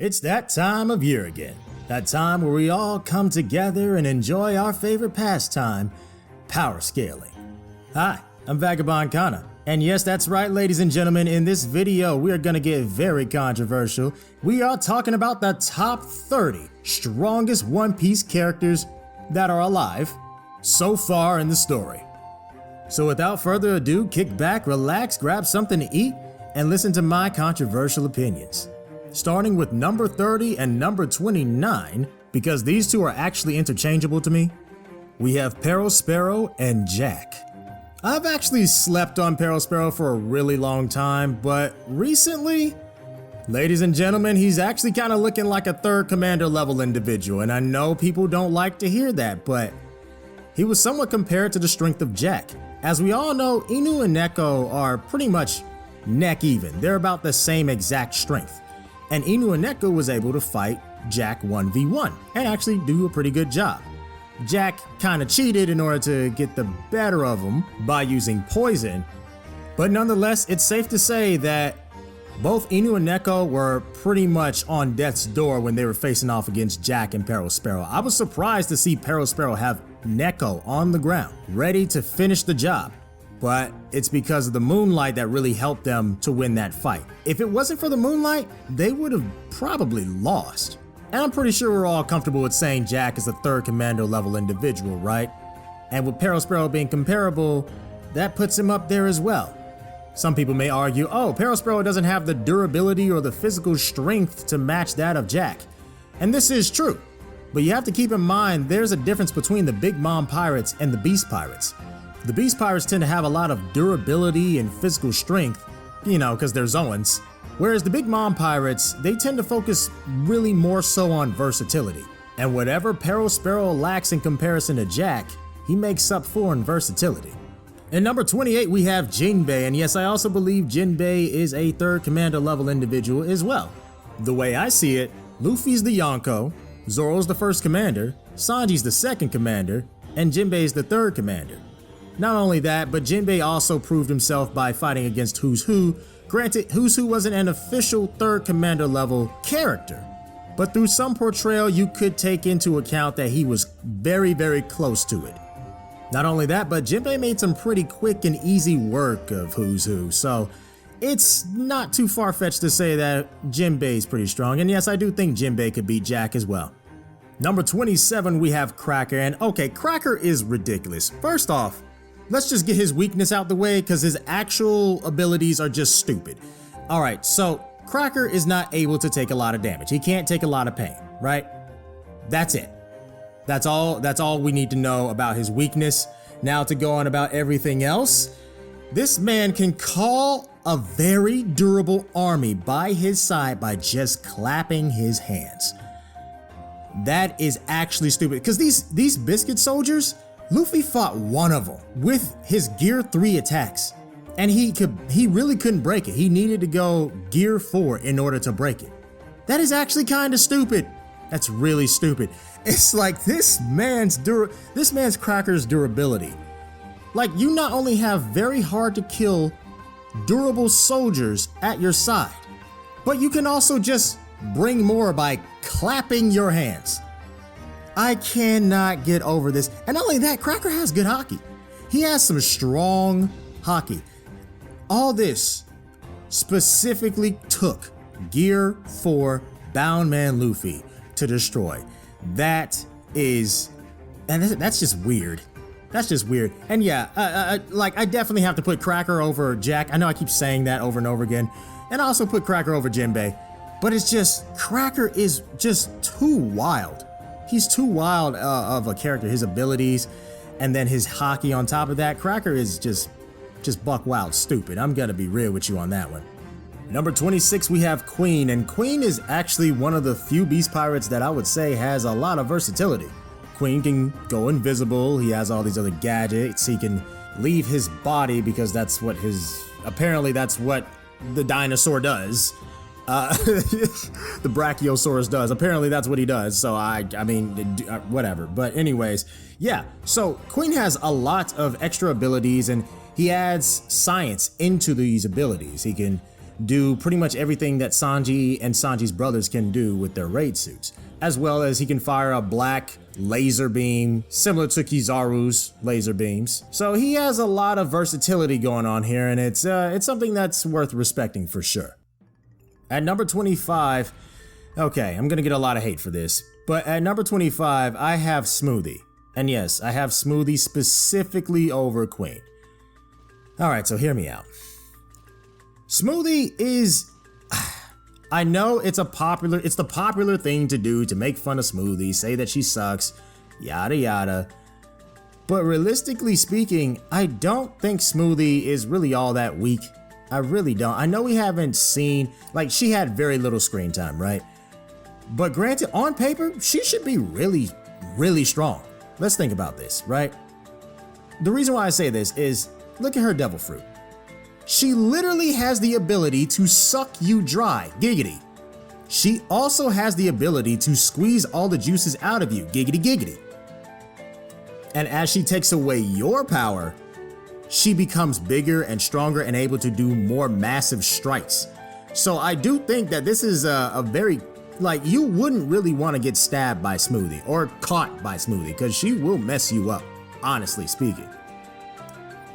It's that time of year again. That time where we all come together and enjoy our favorite pastime, power scaling. Hi, I'm Vagabond Kana. And yes, that's right, ladies and gentlemen, in this video we are going to get very controversial. We are talking about the top 30 strongest One Piece characters that are alive so far in the story. So without further ado, kick back, relax, grab something to eat, and listen to my controversial opinions. Starting with number 30 and number 29, because these two are actually interchangeable to me, we have Perospero and Jack. I've actually slept on Perospero for a really long time, but recently, ladies and gentlemen, he's actually kind of looking like a third commander level individual, and I know people don't like to hear that, but he was somewhat compared to the strength of Jack. As we all know, Inu and Neko are pretty much neck even. They're about the same exact strength. And Inu and Neko was able to fight Jack 1v1 and actually do a pretty good job. Jack kind of cheated in order to get the better of him by using poison, but nonetheless, it's safe to say that both Inu and Neko were pretty much on death's door when they were facing off against Jack and Perospero. I was surprised to see Perospero have Neko on the ground, ready to finish the job. But it's because of the moonlight that really helped them to win that fight. If it wasn't for the moonlight, they would have probably lost. And I'm pretty sure we're all comfortable with saying Jack is a third commander level individual, right? And with Perospero being comparable, that puts him up there as well. Some people may argue, oh, Perospero doesn't have the durability or the physical strength to match that of Jack. And this is true. But you have to keep in mind there's a difference between the Big Mom Pirates and the Beast Pirates. The Beast Pirates tend to have a lot of durability and physical strength, because they're Zoans. Whereas the Big Mom Pirates, they tend to focus really more so on versatility. And whatever Perospero lacks in comparison to Jack, he makes up for in versatility. In number 28, we have Jinbei, and yes, I also believe Jinbei is a third commander level individual as well. The way I see it, Luffy's the Yonko, Zoro's the first commander, Sanji's the second commander, and Jinbei's the third commander. Not only that, but Jinbei also proved himself by fighting against Who's Who. Granted, Who's Who wasn't an official third commander level character, but through some portrayal you could take into account that he was very, very close to it. Not only that, but Jinbei made some pretty quick and easy work of Who's Who, so it's not too far-fetched to say that Jinbei's pretty strong, and yes, I do think Jinbei could beat Jack as well. Number 27, we have Cracker, and okay, Cracker is ridiculous. First off, let's just get his weakness out the way because his actual abilities are just stupid. Alright, so Cracker is not able to take a lot of damage. He can't take a lot of pain, right? That's it. That's all we need to know about his weakness. Now to go on about everything else, this man can call a very durable army by his side by just clapping his hands. That is actually stupid because these biscuit soldiers, Luffy fought one of them with his Gear 3 attacks, and he really couldn't break it. He needed to go Gear 4 in order to break it. That is actually kind of stupid. That's really stupid. It's like this man's Cracker's durability. Like, you not only have very hard to kill durable soldiers at your side, but you can also just bring more by clapping your hands. I cannot get over this. And not only that, Cracker has good hockey. He has some strong hockey. All this specifically took Gear 4 Bound Man Luffy to destroy. That's just weird. That's just weird. And yeah, I definitely have to put Cracker over Jack. I know I keep saying that over and over again. And I also put Cracker over Jinbei. But it's just, Cracker is just too wild. He's too wild of a character, his abilities, and then his hockey on top of that. Cracker is just buck wild stupid. I'm gonna be real with you on that one. Number 26, we have Queen, and Queen is actually one of the few Beast Pirates that I would say has a lot of versatility. Queen can go invisible, he has all these other gadgets, he can leave his body because apparently that's what the dinosaur does. The Brachiosaurus does. Apparently that's what he does, so I mean, whatever. But anyways, yeah, so Queen has a lot of extra abilities and he adds science into these abilities. He can do pretty much everything that Sanji and Sanji's brothers can do with their raid suits, as well as he can fire a black laser beam similar to Kizaru's laser beams. So he has a lot of versatility going on here, and it's something that's worth respecting for sure. At number 25, okay, I'm gonna get a lot of hate for this, but at number 25, I have Smoothie. And yes, I have Smoothie specifically over Queen. Alright, so hear me out. Smoothie is... I know it's the popular thing to do, to make fun of Smoothie, say that she sucks, yada yada. But realistically speaking, I don't think Smoothie is really all that weak. I really don't. I know we haven't seen, like, she had very little screen time, right? But granted, on paper, she should be really, really strong. Let's think about this, right? The reason why I say this is, look at her devil fruit. She literally has the ability to suck you dry, giggity. She also has the ability to squeeze all the juices out of you, giggity giggity. And as she takes away your power, she becomes bigger and stronger and able to do more massive strikes. So I do think that this is a very, like, you wouldn't really want to get stabbed by Smoothie or caught by Smoothie, because she will mess you up, honestly speaking.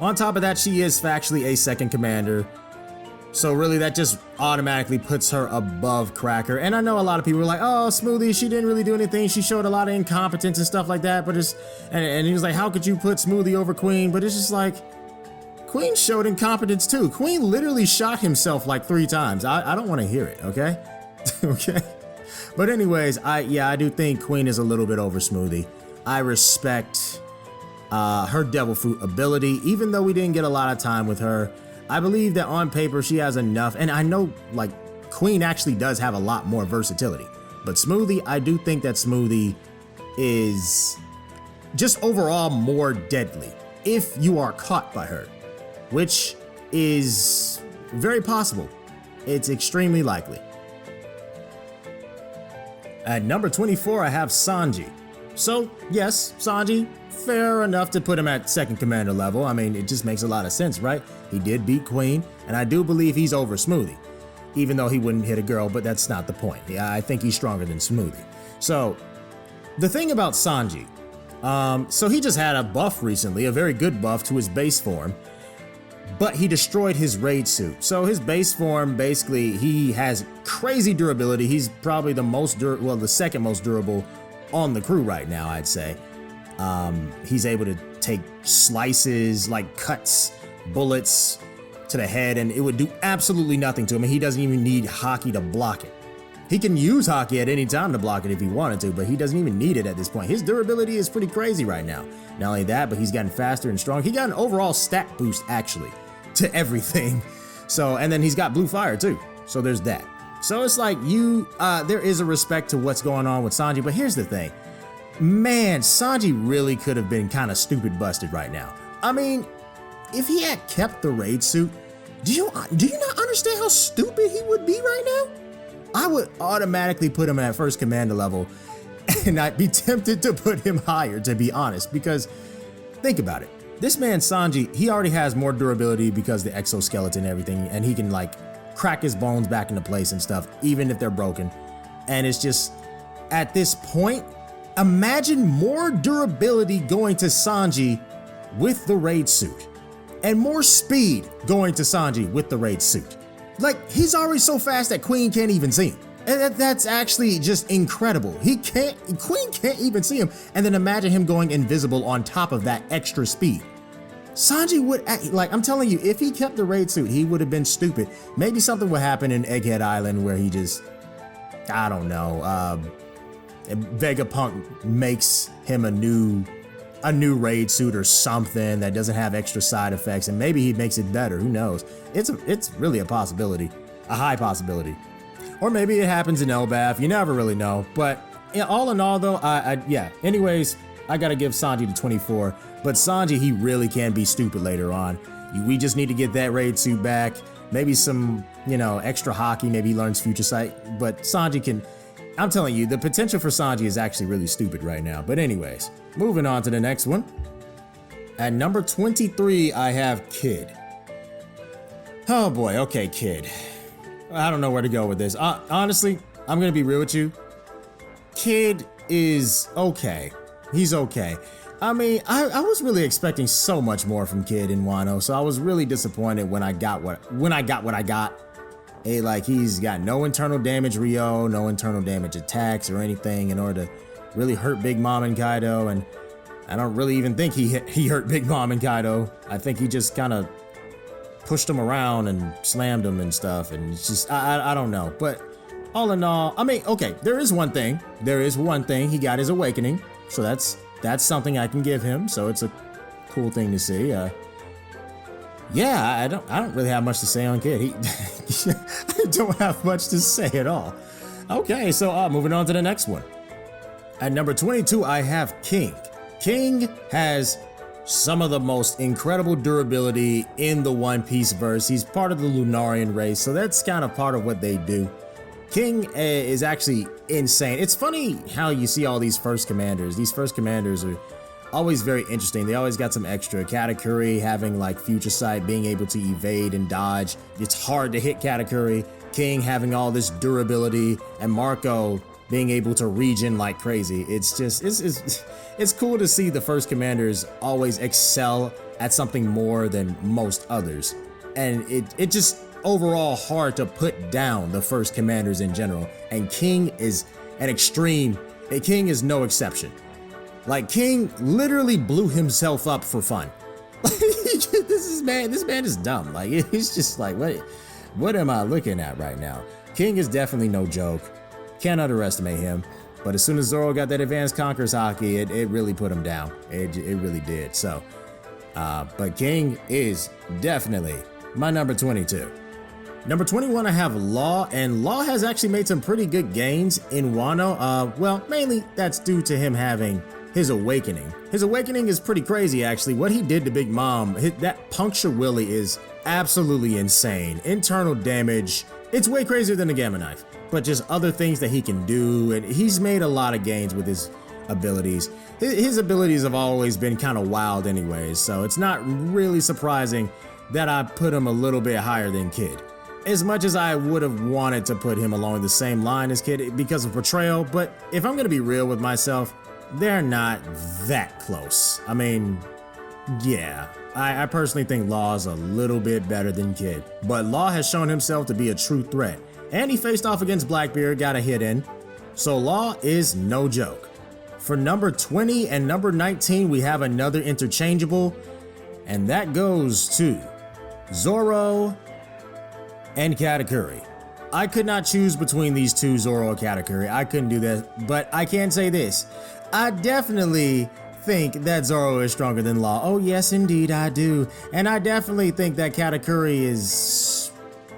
On top of that, she is factually a second commander, so really that just automatically puts her above Cracker. And I know a lot of people are like, oh, Smoothie, she didn't really do anything, she showed a lot of incompetence and stuff like that, but it's, and he was like, how could you put Smoothie over Queen? But it's just like, Queen showed incompetence too. Queen literally shot himself like 3 times. I don't want to hear it, okay? Okay? But anyways, I do think Queen is a little bit over Smoothie. I respect her devil fruit ability, even though we didn't get a lot of time with her. I believe that on paper she has enough, and I know, like, Queen actually does have a lot more versatility. But Smoothie, I do think that Smoothie is just overall more deadly if you are caught by her, which is very possible. It's extremely likely. At number 24, I have Sanji. So yes, Sanji, fair enough to put him at second commander level. I mean, it just makes a lot of sense, right? He did beat Queen, and I do believe he's over Smoothie, even though he wouldn't hit a girl, but that's not the point. Yeah, I think he's stronger than Smoothie. So the thing about Sanji, so he just had a buff recently, a very good buff to his base form, but he destroyed his raid suit. So his base form, basically, he has crazy durability. He's probably the second most durable on the crew right now, I'd say. He's able to take slices, like cuts, bullets to the head, and it would do absolutely nothing to him. And he doesn't even need Haki to block it. He can use Haki at any time to block it if he wanted to, but he doesn't even need it at this point. His durability is pretty crazy right now. Not only that, but he's gotten faster and strong. He got an overall stat boost, actually, to everything. So, and then he's got blue fire too. So there's that. So it's like there is a respect to what's going on with Sanji, but here's the thing. Man, Sanji really could have been kind of stupid busted right now. I mean, if he had kept the raid suit, do you not understand how stupid he would be right now? I would automatically put him at first commander level, and I'd be tempted to put him higher, to be honest, because think about it. This man Sanji, he already has more durability because the exoskeleton and everything, and he can like crack his bones back into place and stuff, even if they're broken. And it's just, at this point, imagine more durability going to Sanji with the raid suit, and more speed going to Sanji with the raid suit. Like, he's already so fast that Queen can't even see him. And that's actually just incredible. Queen can't even see him. And then imagine him going invisible on top of that extra speed. Sanji would, like, I'm telling you, if he kept the raid suit, he would have been stupid. Maybe something would happen in Egghead Island where he just, I don't know, Vegapunk makes him a new raid suit or something that doesn't have extra side effects, and maybe he makes it better. Who knows? It's really a possibility, a high possibility. Or maybe it happens in Elbaf. You never really know. But yeah, all in all, though, yeah. Anyways, I gotta give Sanji the 24. But Sanji, he really can be stupid later on. We just need to get that raid suit back. Maybe some, extra Haki. Maybe he learns Future Sight. But Sanji can. I'm telling you, the potential for Sanji is actually really stupid right now. But anyways, moving on to the next one. At number 23, I have Kid. Oh boy, okay, Kid. I don't know where to go with this. Honestly, I'm gonna be real with you. Kid is okay. He's okay. I mean, I was really expecting so much more from Kid in Wano, so I was really disappointed when I got what I got. Like, he's got no internal damage Ryo, no internal damage attacks or anything in order to really hurt Big Mom and Kaido, and I don't really even think he hurt Big Mom and Kaido. I think he just kind of pushed him around and slammed him and stuff, and it's just, I don't know. But all in all, I mean, okay, there is one thing. He got his awakening, so that's something I can give him, so it's a cool thing to see. Yeah, I don't really have much to say on Kid. I don't have much to say at all. Okay, so moving on to the next one. At number 22, I have King. King has some of the most incredible durability in the One Piece verse. He's part of the Lunarian race, so that's kind of part of what they do. King is actually insane. It's funny how you see all these first commanders. These first commanders are always very interesting. They always got some extra. Katakuri having like future sight, being able to evade and dodge. It's hard to hit Katakuri. King having all this durability, and Marco being able to regen like crazy. It's just, it's cool to see the first commanders always excel at something more than most others. And it just overall hard to put down the first commanders in general. And King is an extreme. King is no exception. Like, King literally blew himself up for fun. This man is dumb. Like, he's just like, what am I looking at right now? King is definitely no joke. Can't underestimate him. But as soon as Zoro got that advanced Conqueror's Haki, it really put him down. It really did. So, but King is definitely my number 22. Number 21, I have Law, and Law has actually made some pretty good gains in Wano. Well, mainly that's due to him having his awakening. His awakening is pretty crazy, actually. What he did to Big Mom, that Puncture Willy is absolutely insane. Internal damage, it's way crazier than the Gamma Knife, but just other things that he can do, and he's made a lot of gains with his abilities. His abilities have always been kind of wild anyways, so it's not really surprising that I put him a little bit higher than Kid. As much as I would have wanted to put him along the same line as Kid because of portrayal, but if I'm gonna be real with myself, they're not that close. I mean, yeah, I personally think Law is a little bit better than Kid, but Law has shown himself to be a true threat, and he faced off against Blackbeard, got a hit in, so Law is no joke. For number 20 and number 19, we have another interchangeable, and that goes to Zoro and Katakuri. I could not choose between these two, Zoro or Katakuri. I couldn't do that, but I can say this. I definitely think that Zoro is stronger than Law. Oh yes, indeed I do. And I definitely think that Katakuri is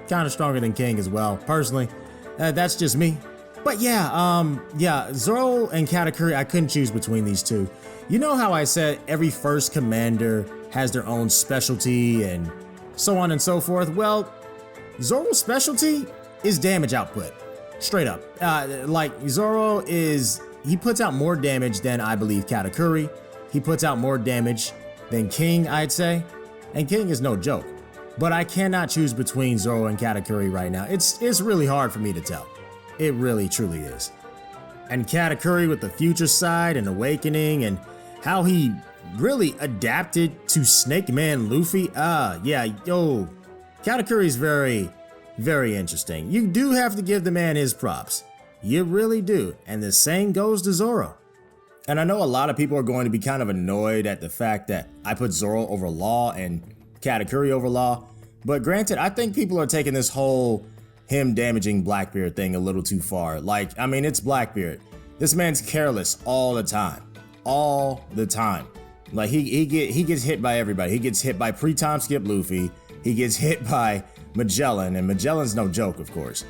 kind of stronger than King as well, personally. That's just me. But yeah, Zoro and Katakuri, I couldn't choose between these two. You know how I said every first commander has their own specialty and so on and so forth? Well, Zoro's specialty is damage output, straight up. Like, Zoro he puts out more damage than I believe Katakuri. He puts out more damage than King, I'd say, and King is no joke. But I cannot choose between Zoro and Katakuri right now. It's really hard for me to tell. It really truly is. And Katakuri with the future side and awakening and how he really adapted to Snake Man Luffy. Katakuri is very, very interesting. You do have to give the man his props. You really do. And the same goes to Zoro. And I know a lot of people are going to be kind of annoyed at the fact that I put Zoro over Law and Katakuri over Law. But granted, I think people are taking this whole him damaging Blackbeard thing a little too far. Like, I mean, it's Blackbeard. This man's careless all the time. All the time. Like, he gets hit by everybody. He gets hit by pre-time skip Luffy. He gets hit by Magellan, and Magellan's no joke, of course.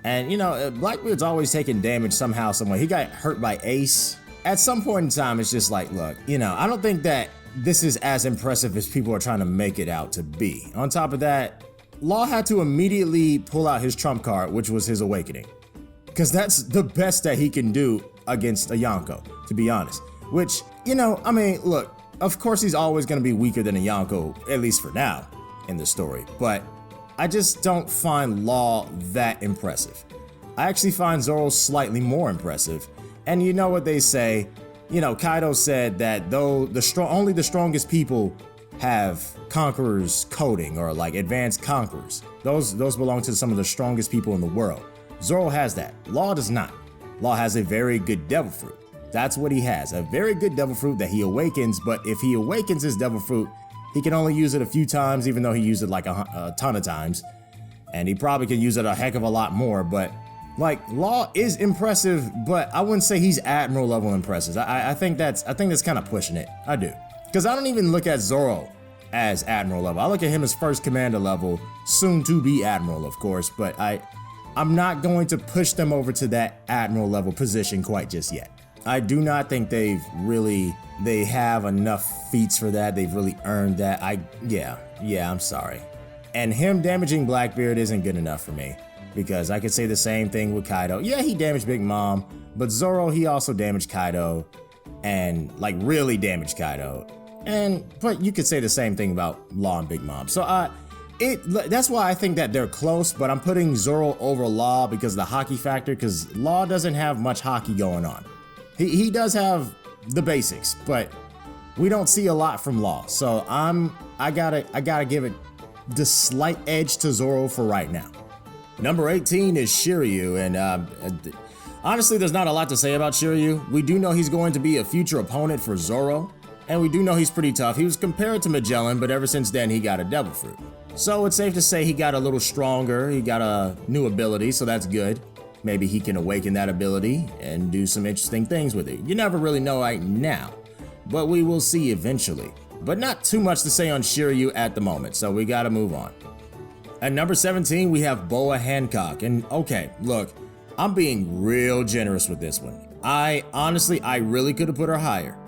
And, you know, Blackbeard's always taking damage somehow, someway. He got hurt by Ace. At some point in time, it's just like, look, you know, I don't think that this is as impressive as people are trying to make it out to be. On top of that, Law had to immediately pull out his trump card, which was his awakening. Because that's the best that he can do against a Yonko, to be honest. Which, you know, I mean, look, of course he's always going to be weaker than a Yonko, at least for now, in the story. But I just don't find Law that impressive. I actually find Zoro slightly more impressive. And you know what they say, you know, Kaido said that though only the strongest people have Conqueror's coding, or like advanced conquerors. Those belong to some of the strongest people in the world. Zoro has that. Law does not. Law has a very good devil fruit. That's what he has, a very good devil fruit that he awakens, but if he awakens his devil fruit, he can only use it a few times, even though he used it like a ton of times. And he probably could use it a heck of a lot more, but like, Law is impressive, but I wouldn't say he's Admiral level impressive. I think that's kind of pushing it. I do. Because I don't even look at Zoro as Admiral level. I look at him as First Commander level, soon to be Admiral, of course, but I'm not going to push them over to that Admiral level position quite just yet. I do not think they have enough feats for that. They've really earned that. Yeah, I'm sorry. And him damaging Blackbeard isn't good enough for me, because I could say the same thing with Kaido. Yeah, he damaged Big Mom, but Zoro, he also damaged Kaido, and like really damaged Kaido. But you could say the same thing about Law and Big Mom. So that's why I think that they're close, but I'm putting Zoro over Law because of the hockey factor, because Law doesn't have much hockey going on. He does have the basics, but we don't see a lot from Law. So I gotta give it the slight edge to Zoro for right now. Number 18 is Shiryu, and honestly, there's not a lot to say about Shiryu. We do know he's going to be a future opponent for Zoro, and we do know he's pretty tough. He was compared to Magellan, but ever since then, he got a devil fruit. So it's safe to say he got a little stronger. He got a new ability, so that's good. Maybe he can awaken that ability and do some interesting things with it. You never really know right now, but we will see eventually. But not too much to say on Shiryu at the moment, so we gotta move on. At number 17, we have Boa Hancock, and okay, look, I'm being real generous with this one. I really could have put her higher.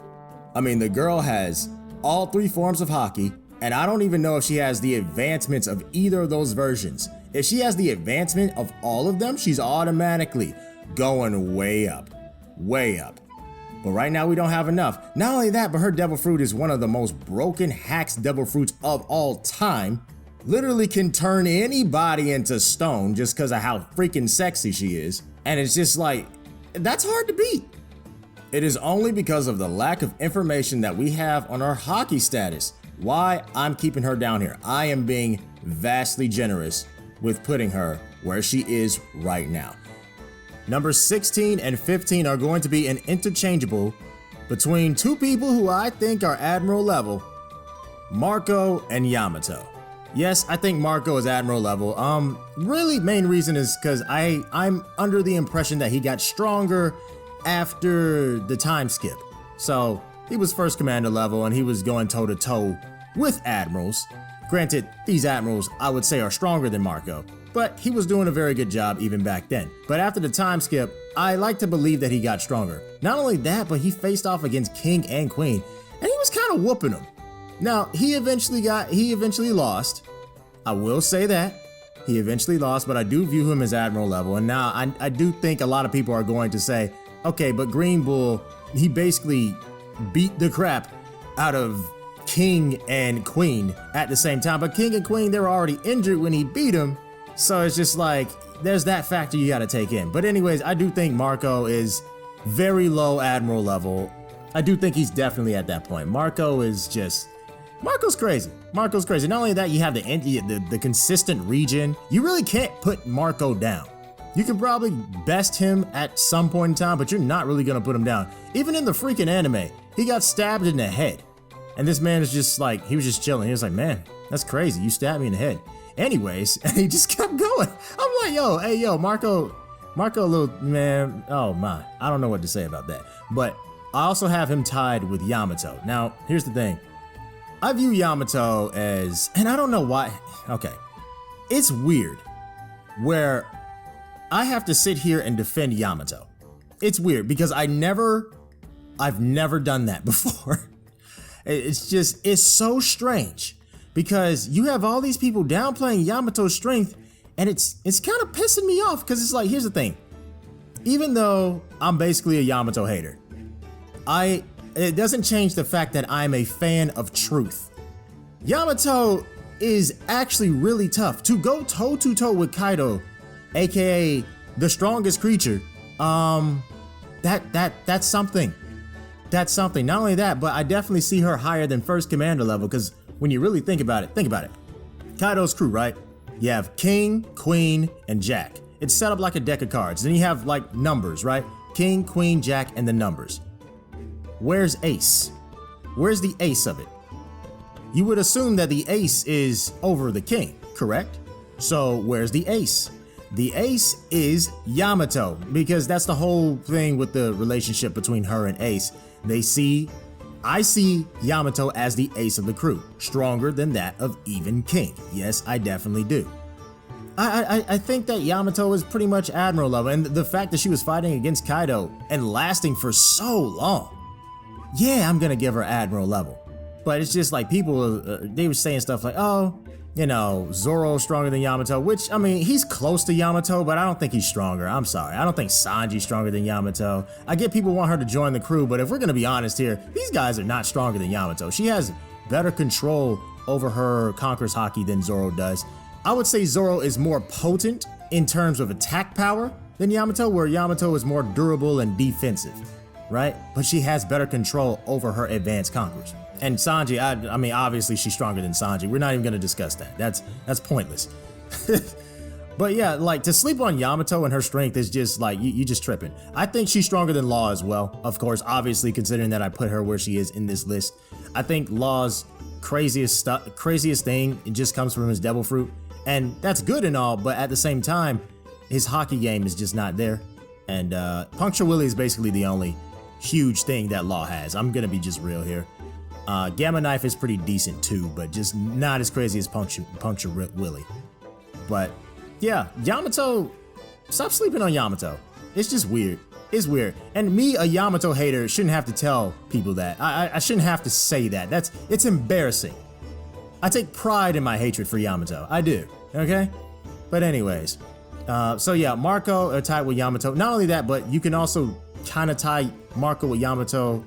I mean, the girl has all 3 forms of hockey, and I don't even know if she has the advancements of either of those versions. If she has the advancement of all of them, she's automatically going way up, way up. But right now we don't have enough. Not only that, but her devil fruit is one of the most broken hacks devil fruits of all time. Literally can turn anybody into stone just because of how freaking sexy she is. And it's just like, that's hard to beat. It is only because of the lack of information that we have on her hockey status why I'm keeping her down here. I am being vastly generous with putting her where she is right now. Numbers 16 and 15 are going to be an interchangeable between 2 people who I think are Admiral level, Marco and Yamato. Yes, I think Marco is Admiral level. Really main reason is because I'm under the impression that he got stronger after the time skip. So he was First Commander level and he was going toe to toe with Admirals. Granted, these Admirals I would say are stronger than Marco, but he was doing a very good job even back then. But after the time skip, I like to believe that he got stronger. Not only that, but he faced off against King and Queen, and he was kind of whooping them. Now, he eventually lost. I will say that. He eventually lost, but I do view him as Admiral level. And now I do think a lot of people are going to say, okay, but Green Bull, he basically beat the crap out of King and Queen at the same time. But King and Queen, they were already injured when he beat him. So it's just like, there's that factor you gotta take in. But anyways, I do think Marco is very low Admiral level. I do think he's definitely at that point. Marco's crazy. Marco's crazy. Not only that, you have the consistent region. You really can't put Marco down. You can probably best him at some point in time, but you're not really gonna put him down. Even in the freaking anime, he got stabbed in the head. And this man is just like, he was just chilling. He was like, man, that's crazy. You stabbed me in the head. Anyways, and he just kept going. I'm like, Marco, little man, oh my, I don't know what to say about that. But I also have him tied with Yamato. Now, here's the thing. I view Yamato as, and I don't know why, okay, it's weird where I have to sit here and defend Yamato. It's weird because I've never done that before. It's so strange because you have all these people downplaying Yamato's strength, and it's kind of pissing me off because it's like, here's the thing. Even though I'm basically a Yamato hater, it doesn't change the fact that I'm a fan of truth. Yamato is actually really tough. To go toe-to-toe with Kaido, aka the strongest creature, that's something. That's something. Not only that, but I definitely see her higher than first commander level, because when you really think about it. Kaido's crew, right? You have King, Queen, and Jack. It's set up like a deck of cards. Then you have like numbers, right? King, Queen, Jack, and the numbers. Where's Ace? Where's the ace of it? You would assume that the ace is over the king, correct? So where's the ace? The ace is Yamato, because that's the whole thing with the relationship between her and Ace. I see Yamato as the ace of the crew, stronger than that of even King. Yes, I definitely do. I think that Yamato is pretty much Admiral level, and the fact that she was fighting against Kaido and lasting for so long, yeah, I'm gonna give her Admiral level. But it's just like people, they were saying stuff like, oh, you know, Zoro's stronger than Yamato, which, I mean, he's close to Yamato, but I don't think he's stronger. I'm sorry. I don't think Sanji's stronger than Yamato. I get people want her to join the crew, but if we're gonna be honest here, these guys are not stronger than Yamato. She has better control over her Conqueror's Haki than Zoro does. I would say Zoro is more potent in terms of attack power than Yamato, where Yamato is more durable and defensive, right? But she has better control over her advanced conquerors. And Sanji, I mean, obviously she's stronger than Sanji. We're not even gonna discuss that. That's pointless. But yeah, like to sleep on Yamato and her strength is just like, you just tripping. I think she's stronger than Law as well. Of course, obviously considering that I put her where she is in this list. I think Law's craziest thing, it just comes from his Devil Fruit. And that's good and all, but at the same time, his hockey game is just not there. And Puncture Willie is basically the only huge thing that Law has. I'm gonna be just real here. Gamma Knife is pretty decent too, but just not as crazy as Puncture Willie. But yeah, Yamato, stop sleeping on Yamato. It's just weird. It's weird. And me, a Yamato hater, shouldn't have to tell people that. I shouldn't have to say that. It's embarrassing. I take pride in my hatred for Yamato. I do, okay? But anyways, so yeah, Marco are tied with Yamato. Not only that, but you can also kind of tie Marco with Yamato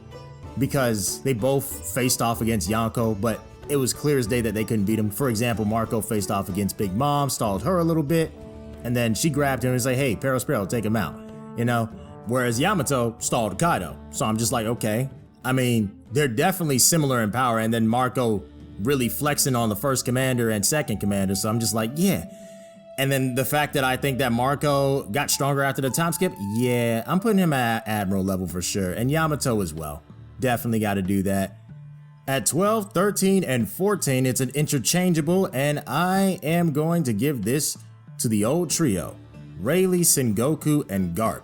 because they both faced off against Yonko, but it was clear as day that they couldn't beat him. For example, Marco faced off against Big Mom, stalled her a little bit, and then she grabbed him and was like, hey, Perospero, take him out, you know? Whereas Yamato stalled Kaido. So I'm just like, okay. I mean, they're definitely similar in power, and then Marco really flexing on the first commander and second commander, so I'm just like, yeah. And then the fact that I think that Marco got stronger after the time skip, yeah, I'm putting him at Admiral level for sure, and Yamato as well. Definitely got to do that. At 12, 13, and 14, it's an interchangeable, and I am going to give this to the old trio, Rayleigh, Sengoku, and Garp.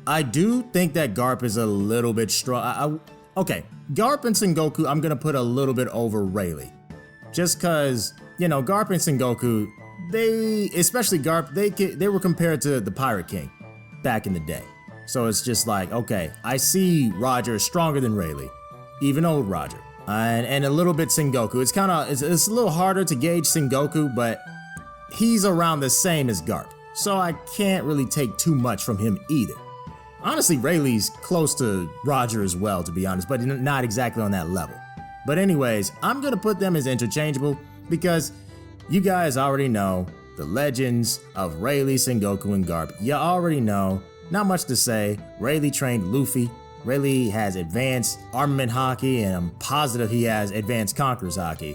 I do think that Garp is a little bit strong. Okay, Garp and Sengoku, I'm going to put a little bit over Rayleigh. Just because, you know, Garp and Sengoku, especially Garp, they were compared to the Pirate King back in the day. So it's just like, okay, I see Roger stronger than Rayleigh, even old Roger, and a little bit Sengoku. It's a little harder to gauge Sengoku, but he's around the same as Garp, so I can't really take too much from him either. Honestly, Rayleigh's close to Roger as well, to be honest, but not exactly on that level. But anyways, I'm gonna put them as interchangeable because you guys already know the legends of Rayleigh, Sengoku, and Garp. You already know. Not much to say. Rayleigh trained Luffy. Rayleigh has advanced armament hockey, and I'm positive he has advanced Conqueror's hockey.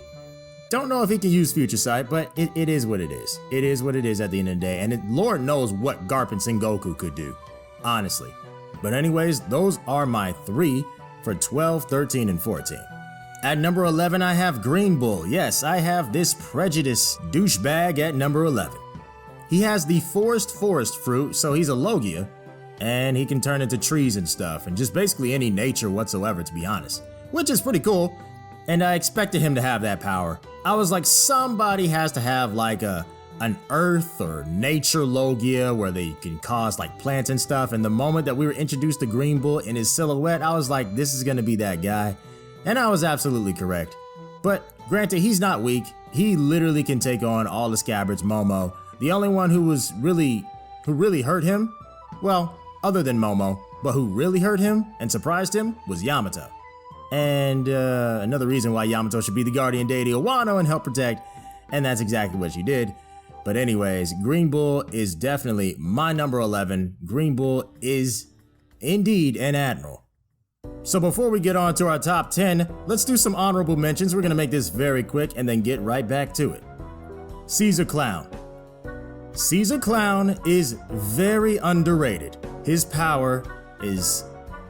Don't know if he can use Future Sight, but it is what it is. It is what it is at the end of the day, and Lord knows what Garp and Sengoku could do, honestly. But anyways, those are my 3 for 12, 13, and 14. At number 11, I have Green Bull. Yes, I have this prejudiced douchebag at number 11. He has the forest fruit, so he's a Logia, and he can turn into trees and stuff, and just basically any nature whatsoever, to be honest, which is pretty cool, and I expected him to have that power. I was like, somebody has to have like an earth or nature Logia where they can cause like plants and stuff, and the moment that we were introduced to Green Bull in his silhouette, I was like, this is gonna be that guy, and I was absolutely correct. But granted, he's not weak. He literally can take on all the Scabbards, Momo. The only one who really hurt him, well, other than Momo, but who really hurt him and surprised him was Yamato. And another reason why Yamato should be the guardian deity of Wano and help protect. And that's exactly what she did. But anyways, Green Bull is definitely my number 11. Green Bull is indeed an admiral. So before we get on to our top 10, let's do some honorable mentions. We're gonna make this very quick and then get right back to it. Caesar Clown. Caesar Clown is very underrated. His power is,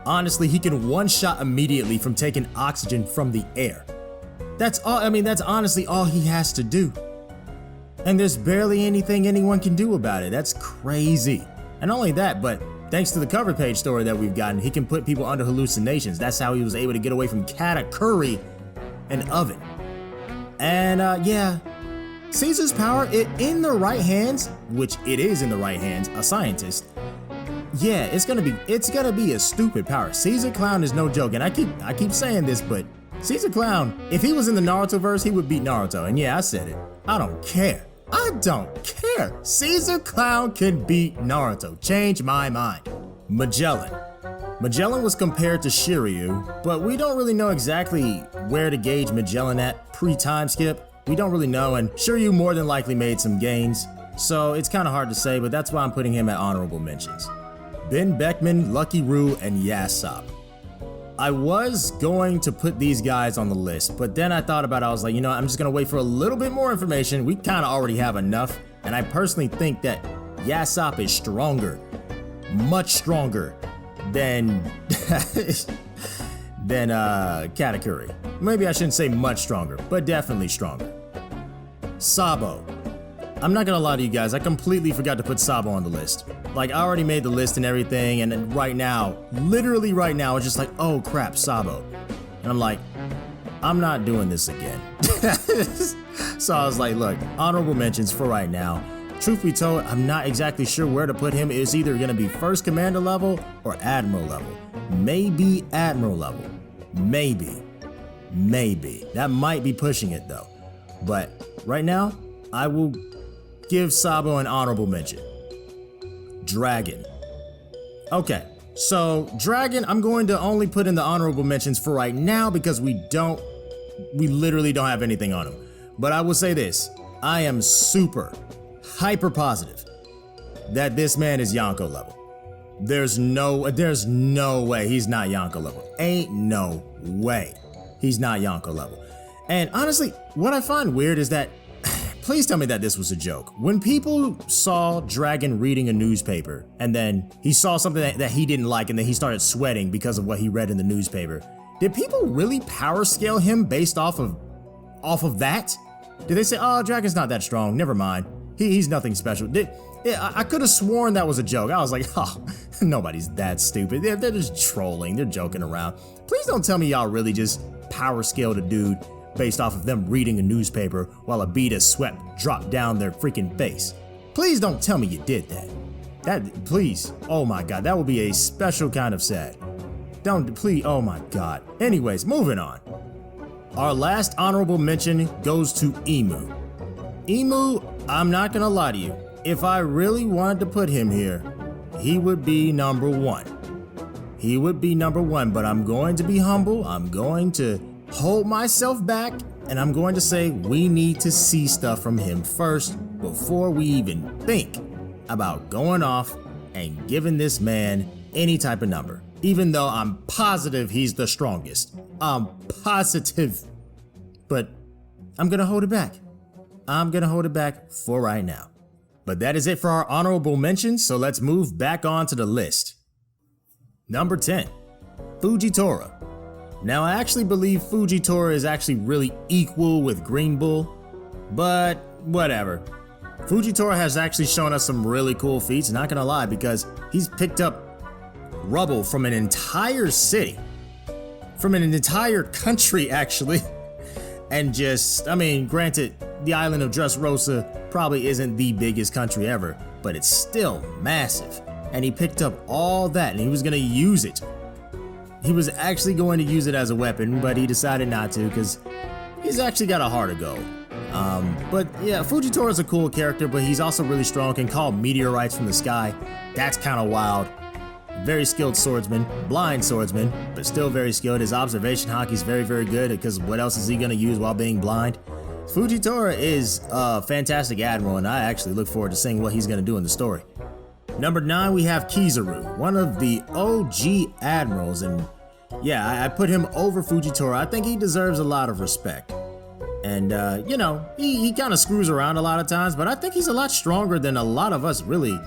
honestly, he can one-shot immediately from taking oxygen from the air. That's all, I mean, that's honestly all he has to do. And there's barely anything anyone can do about it. That's crazy. And not only that, but thanks to the cover page story that we've gotten, he can put people under hallucinations. That's how he was able to get away from Katakuri and Oven. And yeah, Caesar's power, in the right hands, which it is in the right hands, a scientist, yeah, it's gonna be a stupid power. Caesar Clown is no joke, and I keep saying this, but Caesar Clown, if he was in the Naruto verse, he would beat Naruto. And yeah, I said it. I don't care. I don't care. Caesar Clown can beat Naruto. Change my mind. Magellan. Magellan was compared to Shiryu, but we don't really know exactly where to gauge Magellan at pre-time skip. We don't really know, and Shiryu more than likely made some gains, so it's kind of hard to say, but that's why I'm putting him at honorable mentions. Ben Beckman, Lucky Roo, and Yasopp. I was going to put these guys on the list, but then I thought about it, I was like, you know, I'm just gonna wait for a little bit more information. We kind of already have enough, and I personally think that Yasopp is stronger, much stronger than Katakuri. Maybe I shouldn't say much stronger, but definitely stronger. Sabo. I'm not gonna lie to you guys, I completely forgot to put Sabo on the list. Like, I already made the list and everything, and then right now, literally right now, it's just like, oh crap, Sabo. And I'm like, I'm not doing this again. So I was like, look, honorable mentions for right now. Truth be told, I'm not exactly sure where to put him. It's either gonna be first commander level or admiral level. Maybe admiral level. Maybe. That might be pushing it though. But right now, I will give Sabo an honorable mention. Dragon. Okay, so Dragon, I'm going to only put in the honorable mentions for right now because we literally don't have anything on him. But I will say this, I am super, hyper positive that this man is Yonko level. There's no way he's not Yonko level. Ain't no way he's not Yonko level. And honestly, what I find weird is that, please tell me that this was a joke. When people saw Dragon reading a newspaper and then he saw something that he didn't like and then he started sweating because of what he read in the newspaper, did people really power scale him based off of that? Did they say, oh, Dragon's not that strong, never mind, he's nothing special? I could have sworn that was a joke. I was like, oh, nobody's that stupid. They're just trolling, they're joking around. Please don't tell me y'all really just power scaled a dude based off of them reading a newspaper while a bead of sweat dropped down their freaking face. Please don't tell me you did that. Please, oh my god, that would be a special kind of sad. Don't, please, oh my god. Anyways, moving on. Our last honorable mention goes to Emu. Emu, I'm not gonna lie to you, if I really wanted to put him here, he would be number one. He would be number one, but I'm going to be humble, I'm going to hold myself back, and I'm going to say we need to see stuff from him first before we even think about going off and giving this man any type of number, even though I'm positive he's the strongest. I'm positive, but I'm gonna hold it back. I'm gonna hold it back for right now. But that is it for our honorable mentions, so let's move back on to the list. Number 10, Fujitora. Now, I actually believe Fujitora is actually really equal with Green Bull, but whatever. Fujitora has actually shown us some really cool feats, not gonna lie, because he's picked up rubble from an entire city, from an entire country actually, and just, I mean, granted, the island of Dressrosa probably isn't the biggest country ever, but it's still massive, and he picked up all that and he was gonna use it. He was actually going to use it as a weapon, but he decided not to because he's actually got a heart of gold. But yeah, Fujitora is a cool character, but he's also really strong, can call meteorites from the sky. That's kind of wild. Very skilled swordsman, blind swordsman, but still very skilled. His observation hockey is very, very good because what else is he going to use while being blind? Fujitora is a fantastic admiral, and I actually look forward to seeing what he's going to do in the story. Number 9, we have Kizaru, one of the OG admirals, and yeah, I put him over Fujitora. I think he deserves a lot of respect. And, you know, he kind of screws around a lot of times, but I think he's a lot stronger than a lot of us really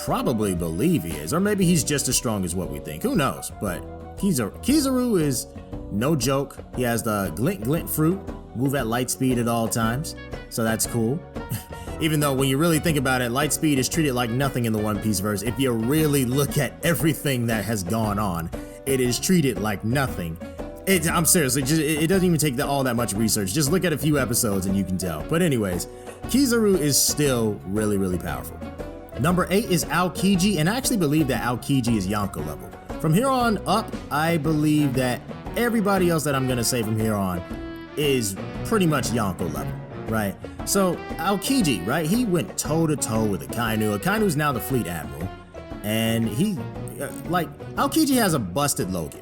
probably believe he is. Or maybe he's just as strong as what we think. Who knows? But Kizaru is no joke. He has the glint fruit, move at light speed at all times. So that's cool. Even though when you really think about it, light speed is treated like nothing in the One Piece verse. If you really look at everything that has gone on, it is treated like nothing. I'm serious, it doesn't even take all that much research. Just look at a few episodes and you can tell. But anyways, Kizaru is still really, really powerful. Number 8 is Aokiji, and I actually believe that Aokiji is Yonko level. From here on up, I believe that everybody else that I'm gonna say from here on is pretty much Yonko level, right? So Aokiji, right, he went toe-to-toe with Akainu. Akainu's now the fleet admiral, and he, Aokiji has a busted Logan.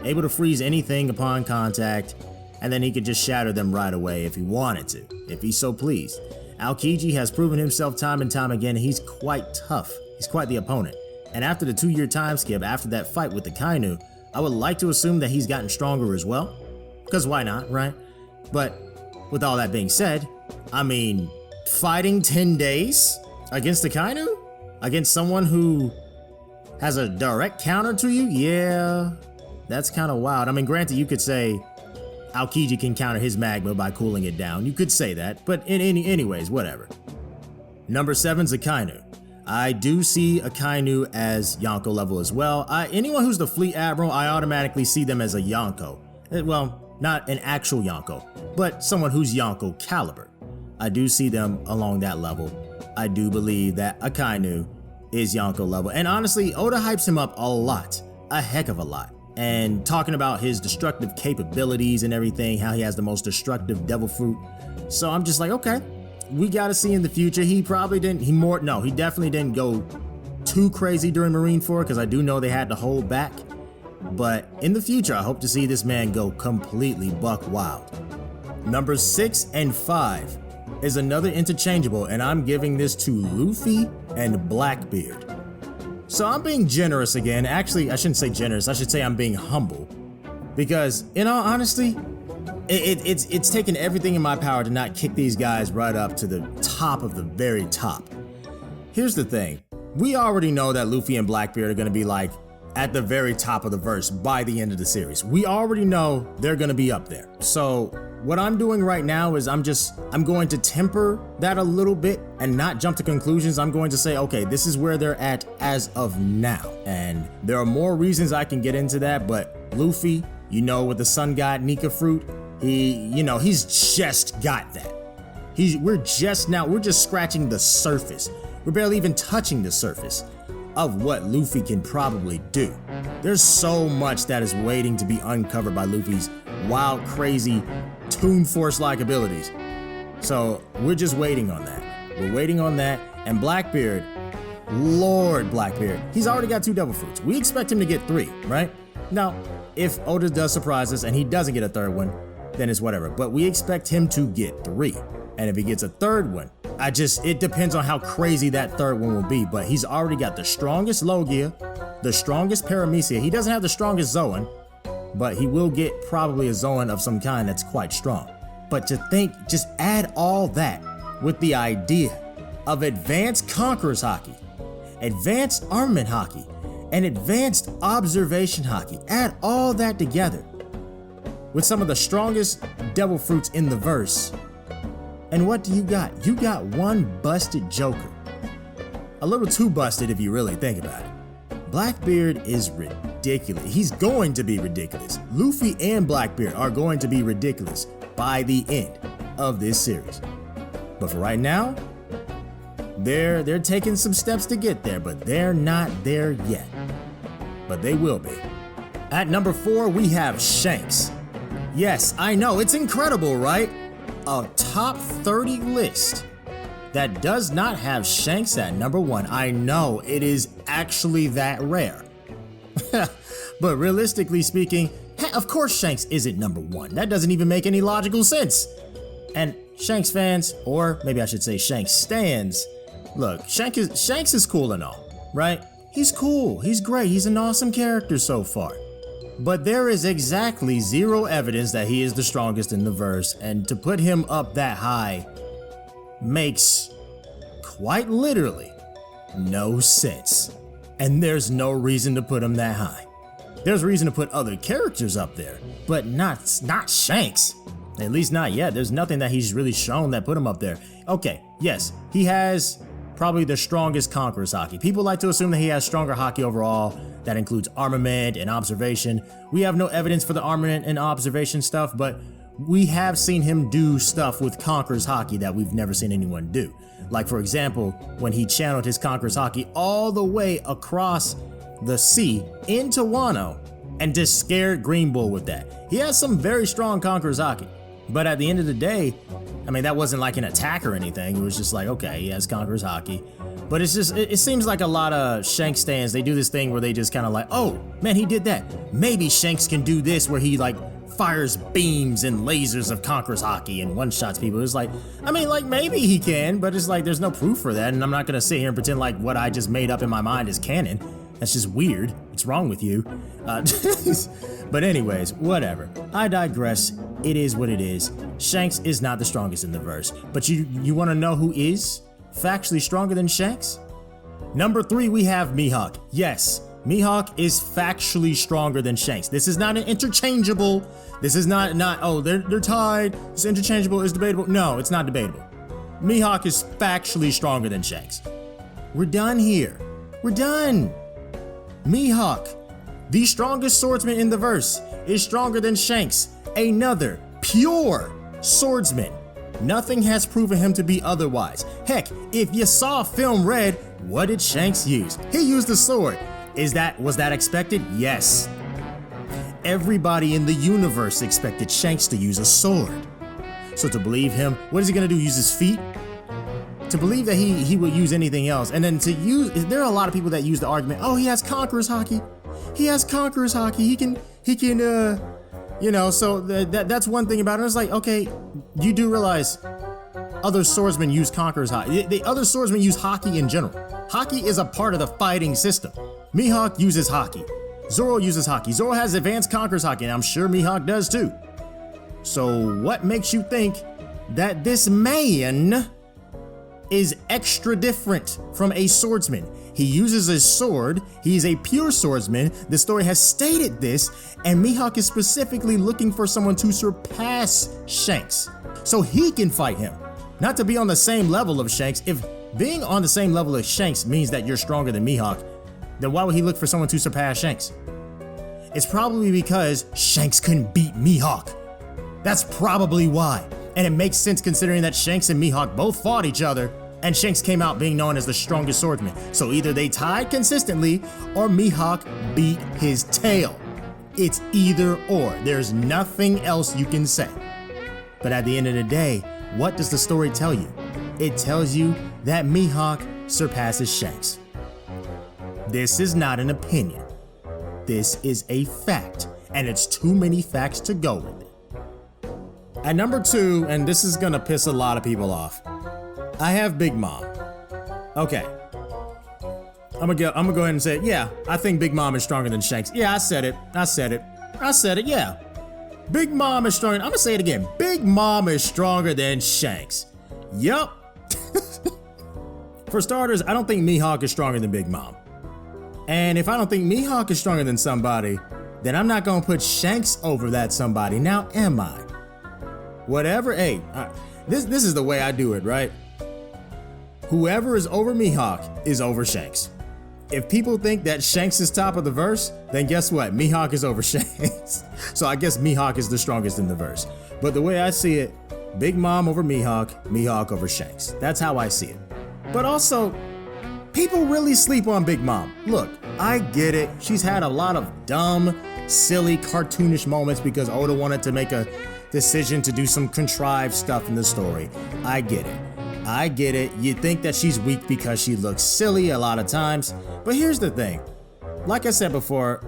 Able to freeze anything upon contact, and then he could just shatter them right away if he wanted to, if he's so pleased. Aokiji has proven himself time and time again. He's quite tough. He's quite the opponent. And after the 2-year time skip, after that fight with the Kainu, I would like to assume that he's gotten stronger as well. Because why not, right? But with all that being said, I mean, fighting 10 days against the Kainu? Against someone who has a direct counter to you? Yeah, that's kind of wild. I mean, granted, you could say Aokiji can counter his magma by cooling it down. You could say that, but anyways, whatever. Number 7's Akainu. I do see Akainu as Yonko level as well. Anyone who's the fleet admiral, I automatically see them as a Yonko. Well, not an actual Yonko, but someone who's Yonko caliber. I do see them along that level. I do believe that Akainu is Yonko level. And honestly, Oda hypes him up a lot, a heck of a lot. And talking about his destructive capabilities and everything, how he has the most destructive devil fruit. So I'm just like, okay, we gotta see in the future. He definitely didn't go too crazy during Marineford, because I do know they had to hold back. But in the future, I hope to see this man go completely buck wild. Number 6 and 5 is another interchangeable, and I'm giving this to Luffy and Blackbeard. So I'm being generous again. Actually, I shouldn't say generous. I should say I'm being humble. Because, in all honesty, it's taken everything in my power to not kick these guys right up to the top of the very top. Here's the thing. We already know that Luffy and Blackbeard are going to be like at the very top of the verse by the end of the series. We already know they're going to be up there. So what I'm doing right now is I'm going to temper that a little bit and not jump to conclusions. I'm going to say, okay, this is where they're at as of now. And there are more reasons I can get into that, but Luffy, you know, with the Sun God Nika fruit, he's just got that. We're just scratching the surface. We're barely even touching the surface of what Luffy can probably do. There's so much that is waiting to be uncovered by Luffy's wild, crazy, Toon Force-like abilities. So we're just waiting on that. We're waiting on that. And Blackbeard, Lord Blackbeard, he's already got 2 devil fruits. We expect him to get 3, right? Now, if Oda does surprise us and he doesn't get a 3rd one, then it's whatever. But we expect him to get 3. And if he gets a 3rd one, it depends on how crazy that 3rd one will be. But he's already got the strongest Logia, the strongest Paramecia. He doesn't have the strongest Zoan, but he will get probably a Zoan of some kind that's quite strong. But to think, just add all that with the idea of advanced Conqueror's Haki, advanced Armament Haki, and advanced Observation Haki. Add all that together with some of the strongest devil fruits in the verse. And what do you got? You got one busted Joker. A little too busted if you really think about it. Blackbeard is ridiculous. He's going to be ridiculous. Luffy and Blackbeard are going to be ridiculous by the end of this series. But for right now, they're taking some steps to get there, but they're not there yet. But they will be. At number 4, we have Shanks. Yes, I know, it's incredible, right? A top 30 list that does not have Shanks at number 1. I know, it is actually that rare. But realistically speaking, of course Shanks isn't number 1. That doesn't even make any logical sense. And Shanks fans, or maybe I should say Shanks stans, look, Shanks is cool and all, right? He's cool, he's great, he's an awesome character so far. But there is exactly zero evidence that he is the strongest in the verse, and to put him up that high makes, quite literally, no sense. And there's no reason to put him that high. There's reason to put other characters up there, but not Shanks. At least not yet. There's nothing that he's really shown that put him up there. Okay, yes, he has probably the strongest Conqueror's Haki. People like to assume that he has stronger Haki overall. That includes armament and observation. We have no evidence for the armament and observation stuff, but we have seen him do stuff with Conqueror's Haki that we've never seen anyone do. Like, for example, when he channeled his Conqueror's Haki all the way across the sea into Wano and just scared Green Bull with that. He has some very strong Conqueror's Haki. But at the end of the day, I mean, that wasn't like an attack or anything. It was just like, okay, he has Conqueror's Haki. But it's just, it seems like a lot of Shanks stands, they do this thing where they just kind of like, oh, man, he did that. Maybe Shanks can do this where he like fires beams and lasers of Conqueror's Haki and one-shots people. It's like, I mean, like maybe he can, but it's like there's no proof for that. And I'm not going to sit here and pretend like what I just made up in my mind is canon. That's just weird. What's wrong with you? But anyways, whatever. I digress. It is what it is. Shanks is not the strongest in the verse. But you want to know who is factually stronger than Shanks? Number 3, we have Mihawk. Yes, Mihawk is factually stronger than Shanks. This is not an interchangeable. This is not oh, they're tied. It's interchangeable, it's debatable. No, it's not debatable. Mihawk is factually stronger than Shanks. We're done here. We're done. Mihawk, the strongest swordsman in the verse, is stronger than Shanks, another pure swordsman. Nothing has proven him to be otherwise. Heck, if you saw film Red, what did Shanks use? He used a sword. Was that expected? Yes. Everybody in the universe expected Shanks to use a sword. So to believe him, what is he gonna do? Use his feet? To believe that he would use anything else, and then to use, there are a lot of people that use the argument, oh, he has Conqueror's Haki. He has Conqueror's Haki. He can, you know, so that's one thing about it. It's like, okay, you do realize other swordsmen use Conqueror's Haki. The other swordsmen use Haki in general. Haki is a part of the fighting system. Mihawk uses Haki. Zoro uses Haki. Zoro has advanced Conqueror's Haki, and I'm sure Mihawk does too. So what makes you think that this man is extra different from a swordsman? He uses a sword, he's a pure swordsman, the story has stated this, and Mihawk is specifically looking for someone to surpass Shanks, so he can fight him. Not to be on the same level of Shanks. If being on the same level as Shanks means that you're stronger than Mihawk, then why would he look for someone to surpass Shanks? It's probably because Shanks couldn't beat Mihawk. That's probably why. And it makes sense considering that Shanks and Mihawk both fought each other, and Shanks came out being known as the strongest swordsman. So either they tied consistently, or Mihawk beat his tail. It's either or. There's nothing else you can say. But at the end of the day, what does the story tell you? It tells you that Mihawk surpasses Shanks. This is not an opinion. This is a fact, and it's too many facts to go with it. At number 2, and this is gonna piss a lot of people off, I have Big Mom. Okay. I'm gonna go ahead and say, yeah, I think Big Mom is stronger than Shanks. Yeah, I said it, yeah. Big Mom is stronger. I'm gonna say it again. Big Mom is stronger than Shanks. Yup. For starters, I don't think Mihawk is stronger than Big Mom. And if I don't think Mihawk is stronger than somebody, then I'm not gonna put Shanks over that somebody. Now, am I? Whatever, hey, this is the way I do it, right? Whoever is over Mihawk is over Shanks. If people think that Shanks is top of the verse, then guess what? Mihawk is over Shanks. So I guess Mihawk is the strongest in the verse. But the way I see it, Big Mom over Mihawk, Mihawk over Shanks. That's how I see it. But also, people really sleep on Big Mom. Look, I get it. She's had a lot of dumb, silly, cartoonish moments because Oda wanted to make a decision to do some contrived stuff in the story. I get it. You think that she's weak because she looks silly a lot of times. But here's the thing. Like I said before,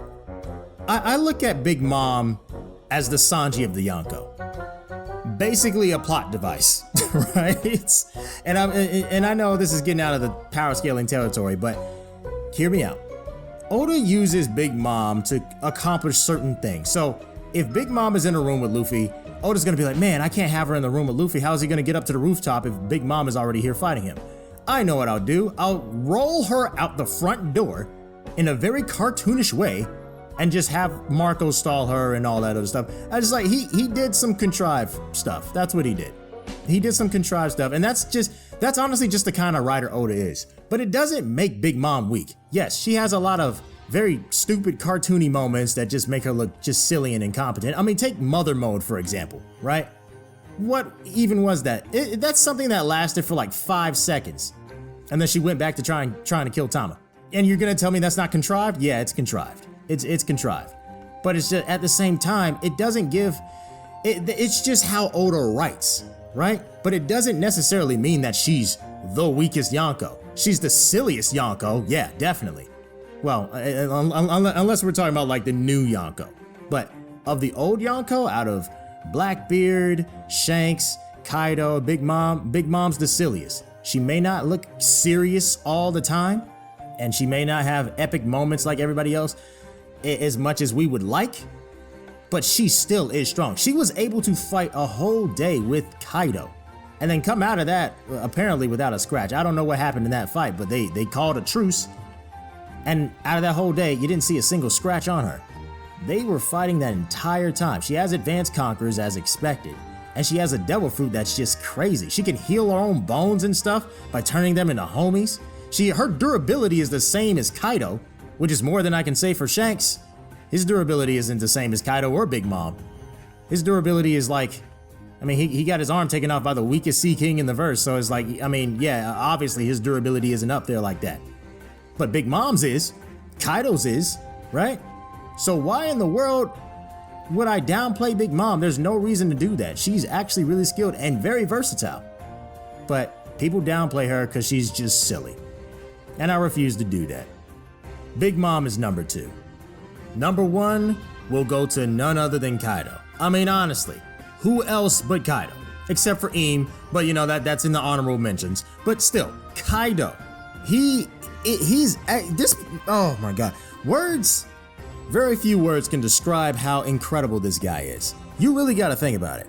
I look at Big Mom as the Sanji of the Yonko. basically a plot device, right? And I know this is getting out of the power scaling territory, but hear me out. Oda uses Big Mom to accomplish certain things. So if Big Mom is in a room with Luffy, Oda's gonna be like, man, I can't have her in the room with Luffy. How is he gonna get up to the rooftop if Big Mom is already here fighting him? I know what I'll do. I'll roll her out the front door in a very cartoonish way and just have Marco stall her and all that other stuff. I just like, he did some contrived stuff. That's what he did. He did some contrived stuff, and that's honestly just the kind of writer Oda is. But it doesn't make Big Mom weak. Yes, she has a lot of very stupid cartoony moments that just make her look just silly and incompetent. I mean, take Mother Mode, for example, right? What even was that? That's something that lasted for like 5 seconds. And then she went back to trying to kill Tama. And you're gonna tell me that's not contrived? Yeah, it's contrived. It's contrived. But it's just, at the same time, it doesn't give, it's just how Oda writes, right? But it doesn't necessarily mean that she's the weakest Yonko. She's the silliest Yonko, yeah, definitely. Well, unless we're talking about like the new Yonko. But of the old Yonko, out of Blackbeard, Shanks, Kaido, Big Mom's the silliest. She may not look serious all the time, and she may not have epic moments like everybody else as much as we would like, but she still is strong. She was able to fight a whole day with Kaido and then come out of that apparently without a scratch. I don't know what happened in that fight, but they called a truce, and out of that whole day, you didn't see a single scratch on her. They were fighting that entire time. She has advanced conquerors as expected, and she has a devil fruit that's just crazy. She can heal her own bones and stuff by turning them into homies. Her durability is the same as Kaido, which is more than I can say for Shanks. His durability isn't the same as Kaido or Big Mom. His durability is like, I mean, he got his arm taken off by the weakest Sea King in the verse, so it's like, I mean, yeah, obviously his durability isn't up there like that. But Big Mom's is, Kaido's is, right? So why in the world would I downplay Big Mom? There's no reason to do that. She's actually really skilled and very versatile. But people downplay her because she's just silly. And I refuse to do that. Big Mom is number 2. Number 1 will go to none other than Kaido. I mean, honestly, who else but Kaido? Except for Eam, but you know, that's in the honorable mentions. But still, Kaido, he's this, oh my God. Words, very few words can describe how incredible this guy is. You really gotta think about it.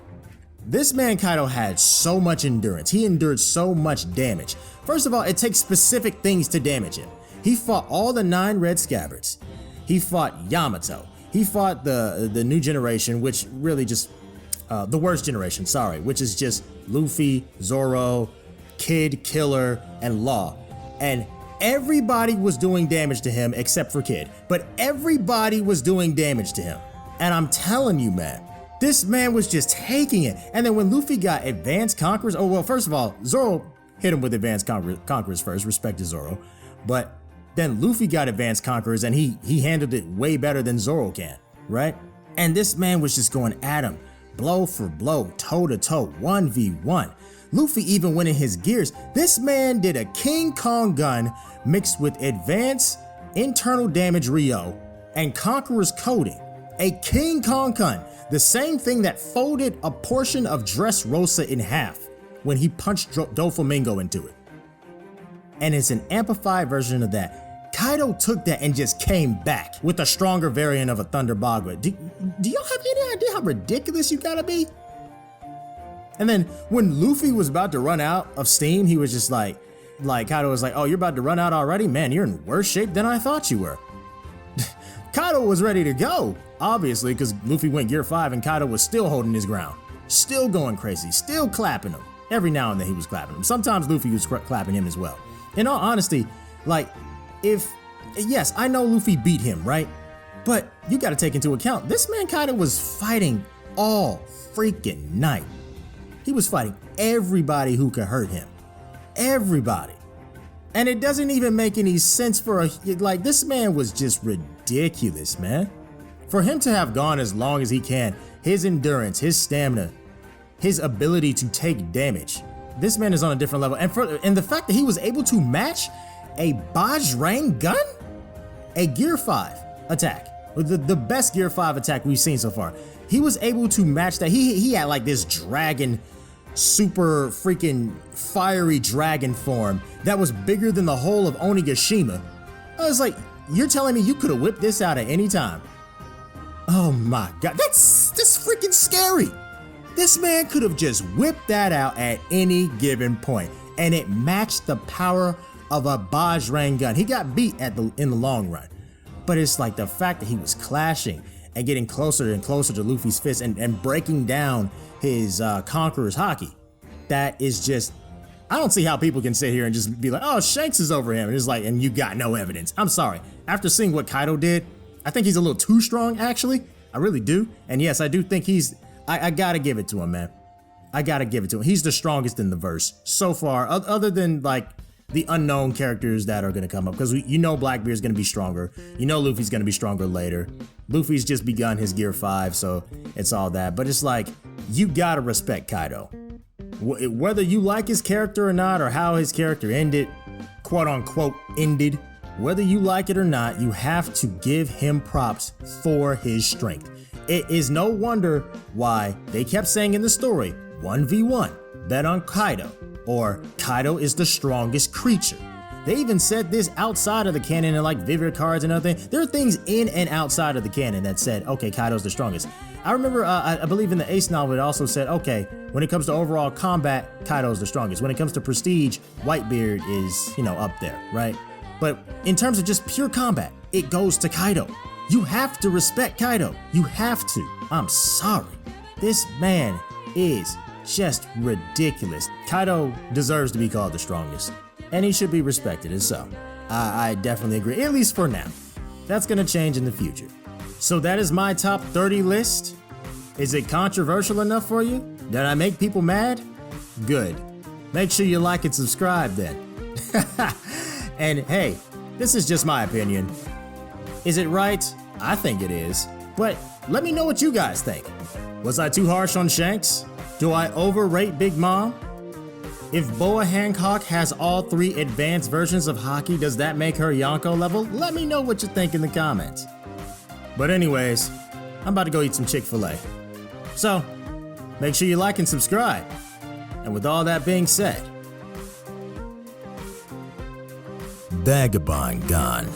This man Kaido had so much endurance. He endured so much damage. First of all, it takes specific things to damage him. He fought all the 9 red scabbards. He fought Yamato. He fought the new generation, which really just, the worst generation, sorry, which is just Luffy, Zoro, Kid, Killer, and Law. And everybody was doing damage to him except for Kid. But everybody was doing damage to him. And I'm telling you, man, this man was just taking it. And then when Luffy got advanced conquerors, oh, well, first of all, Zoro hit him with advanced conquerors first, respect to Zoro. But then Luffy got advanced conquerors and he handled it way better than Zoro can, right? And this man was just going at him, blow for blow, toe to toe, 1v1. Luffy even went in his gears. This man did a King Kong gun mixed with advanced internal damage Ryo and Conqueror's coating. A King Kong gun, the same thing that folded a portion of Dressrosa in half when he punched Doflamingo into it. And it's an amplified version of that. Kaido took that and just came back with a stronger variant of a Thunder Bagua. Do y'all have any idea how ridiculous you gotta be? And then when Luffy was about to run out of steam, he was just like Kaido was like, oh, you're about to run out already? Man, you're in worse shape than I thought you were. Kaido was ready to go, obviously, because Luffy went Gear 5 and Kaido was still holding his ground. Still going crazy, still clapping him. Every now and then he was clapping him. Sometimes Luffy was clapping him as well. In all honesty, like, yes, I know Luffy beat him, right? But you gotta take into account, this man Kaido was fighting all freaking night. He was fighting everybody who could hurt him. Everybody. And it doesn't even make any sense for like, this man was just ridiculous, man. For him to have gone as long as he can, his endurance, his stamina, his ability to take damage, this man is on a different level. And the fact that he was able to match a Bajrang gun, a Gear 5 attack, the best Gear 5 attack we've seen so far. He was able to match that. He had like this dragon, super freaking fiery dragon form that was bigger than the whole of Onigashima. I was like, you're telling me you could have whipped this out at any time? Oh my god, that's freaking scary. This man could have just whipped that out at any given point, and it matched the power of a Bajrang gun. He got beat in the long run, but it's like the fact that he was clashing and getting closer and closer to Luffy's fist and breaking down his Conqueror's Haki. That is just, I don't see how people can sit here and just be like, oh, Shanks is over him. And it's like, and you got no evidence. I'm sorry. After seeing what Kaido did, I think he's a little too strong, actually. I really do. And yes, I do think I gotta give it to him, man. I gotta give it to him. He's the strongest in the verse so far, other than like the unknown characters that are gonna come up. Because you know Blackbeard's gonna be stronger. You know Luffy's gonna be stronger later. Luffy's just begun his Gear 5, so it's all that. But it's like, you gotta respect Kaido. Whether you like his character or not, or how his character ended, quote unquote ended, whether you like it or not, you have to give him props for his strength. It is no wonder why they kept saying in the story, 1v1, bet on Kaido, or Kaido is the strongest creature. They even said this outside of the canon in like Vivid cards and other things. There are things in and outside of the canon that said, okay, Kaido's the strongest. I remember, I believe in the Ace novel, it also said, okay, when it comes to overall combat, Kaido's the strongest. When it comes to prestige, Whitebeard is, up there, right? But in terms of just pure combat, it goes to Kaido. You have to respect Kaido. You have to. I'm sorry. This man is just ridiculous. Kaido deserves to be called the strongest, and he should be respected, and so I definitely agree, at least for now. That's gonna change in the future. So that is my top 30 list. Is it controversial enough for you? Did I make people mad? Good. Make sure you like and subscribe then. And hey, this is just my opinion. Is it right? I think it is. But let me know what you guys think. Was I too harsh on Shanks? Do I overrate Big Mom? If Boa Hancock has all 3 advanced versions of Haki, does that make her Yonko level? Let me know what you think in the comments. But anyways, I'm about to go eat some Chick-fil-A. So, make sure you like and subscribe. And with all that being said, Vagabond gone.